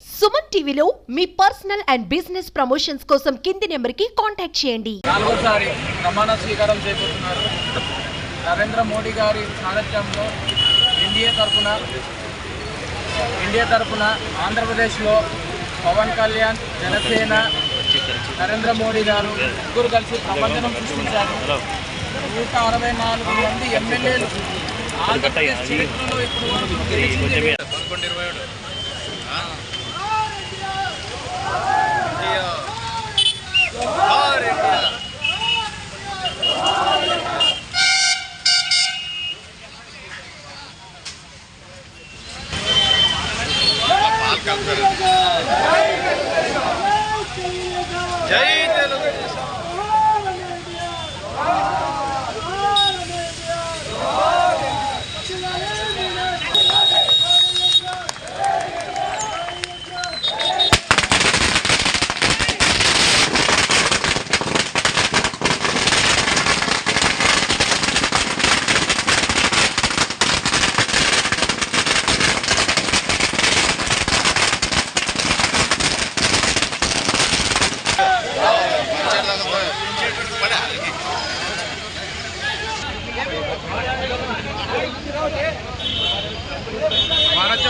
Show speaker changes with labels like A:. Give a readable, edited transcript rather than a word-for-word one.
A: సుమన్ టీవీలో మీ personal and business promotions కోసం కింది నెంబర్కి కాంటాక్ట్ చేయండి.
B: నాలుగోసారి ప్రమాణ స్వీకారం చేయబోతున్నారు. నరేంద్ర మోడీ గారి సారథ్యంలో ఇండియా తరఫున ఆంధ్రప్రదేశ్లో పవన్ కళ్యాణ్, జనసేన, నరేంద్ర మోడీ గారు ముగ్గురు కలిసి ప్రపంచం సృష్టించారు. 164 మంది ఎమ్మెల్యేలు ఆంధ్రప్రదేశ్ చరిత్రలో ఇప్పుడు జై తెలుగుదేశం. వానొచ్చే